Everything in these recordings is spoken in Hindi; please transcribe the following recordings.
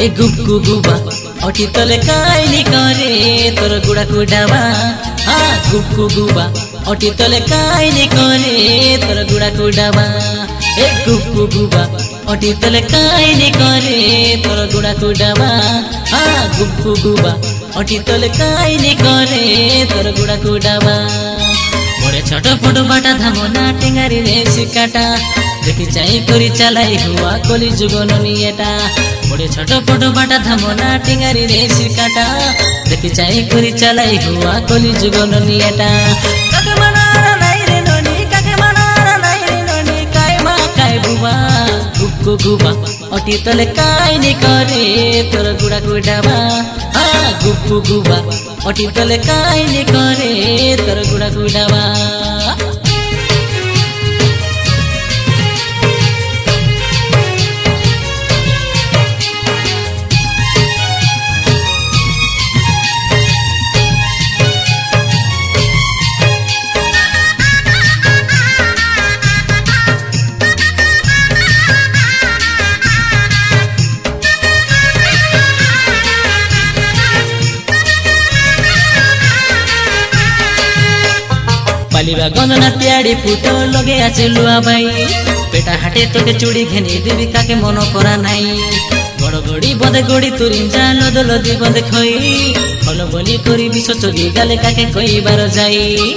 ए गुब्कु गुबा अटी तले काइनी करे तोर गुड़ा कुडावा गुब्कु गुबा अटी तले काइनी करे तोर गुड़ा कुडावा ए गुब्कु गुबा अटी तले काइनी करे तोर गुड़ा कुडावा गुब्कु गुबा अटी तले काइनी करे तोर गुड़ा कुडावा मोरे छोटो फोटो बाटा धामना टेंगारी रे सिकाटा देखि चाहि करी चलाई हुआ कोली जुगन नियटा मोरे छोटो फोटो बाटा धामना टेंगारी रे सिकाटा देखि चाहि करी चलाई हुआ कोली जुगन नियटा काके मनारा नाइ रे ननी काके मनारा नाइ रे ननी काय मा काय बुबा गुब्कु गुबा अटी तले काइनी करे तोर गुड़ा कुडावा गुब्कु गुबा अटी तले काइनी करे तोर गुड़ा कुडावा पालिबा गणना त्याड़ी फुटो लगे आछे लुआ भाई बेटा हाटे तोके चूड़ी घेनी देवी काके मन करा नाई गड़ गड़ी बंदे गड़ी तुरिन जा लद लदी बंदे खई फल बोली करी विष चोगी गाले काके कई बार जाई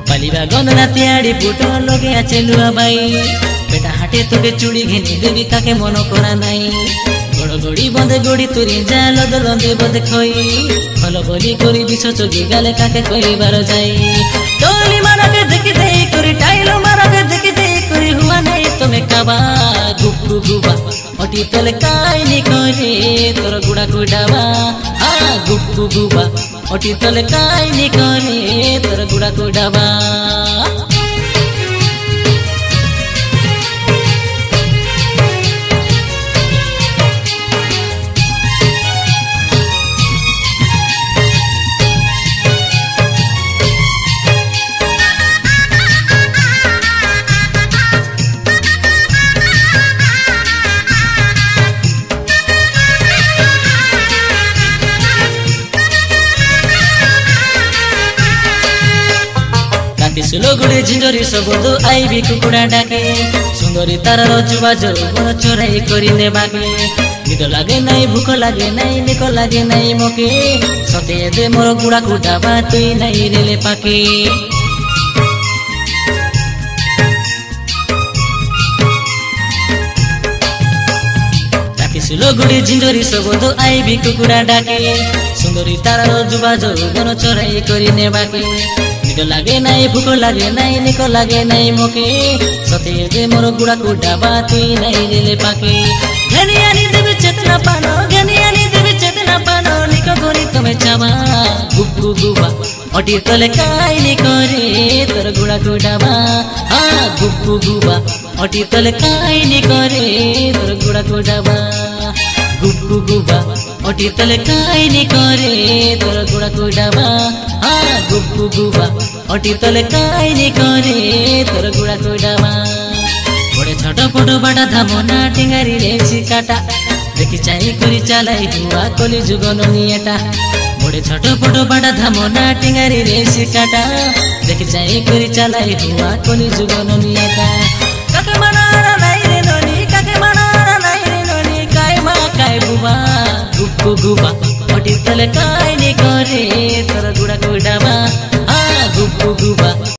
पालिबा गणना त्याड़ी फुटो लगे आछे लुआ भाई बेटा हाटे तोके चूड़ी घेनी देवी काके मन करा नाई गड़ी बंदे गड़ी तुरी जा लद लदे बंदे खई फल बोली करी विष चोगी गाले काके कई बार जाई टोली मारके देखि दे करी टाइलो मारके देखि दे करी हुआ नहीं तुम्हें काबा गुब्कु गुबा अटी तले काइनी करे तोर गुड़ा कुडावा गुब्कु गुबा अटी तले काइनी करे तोर गुड़ा कुडावा सुलो गुड़े झिंजरी सबदो आई भी कुकुड़ा डाके सुंदरी तार रजुवा जौवन चोराई करी नेबाके निद लागे नाई भूख लागे नाई निक लागे नाई मके सते दे मोर गुड़ा कुडावा तुई नाई रेले पाके सुलो गुड़े झिंजरी सबदो आई भी कुकुड़ा डाके सुंदरी तार रजुवा जौवन चोराई करी नेबाके निक लागे नाई भूख लागे नाई निक लागे नाई मके सते दे मोर गुड़ा कुडावा तुई नाई रेले पाके घेनी आनी देवी चेतना पानो घेनी आनी देवी चेतना पानो निक गोरी तमे चावा गुब्कु गुबा अटी तले काइनी करे तोर गुड़ा कुडावा गुब्कु गुबा अटी तले काइनी करे तोर गुड़ा कुडावा गुब्कु गुबा अटी तले काइनी करे तोर गुड़ा कुडावा गुब्कु गुबा अटी तले काइनी करे तोर गुड़ा कुडावा बड़े छोटो फोटो बाटा धामना टेंगारी रे सिकाटा देखि चाहि करी चलाई हुआ कोली जुगन नियटा बड़े छोटो फोटो बाटा धामना टेंगारी रे सिकाटा देखि चाहि करी चलाई हुआ कोली जुगन नियटा काके मनारा नाइ रे ननी काके मनारा नाइ रे ननी काय मा काय बुबा गुब्कु गुबा अटी तले काइनी करे तोर गुड़ा कुडावा गुब्कु गुबा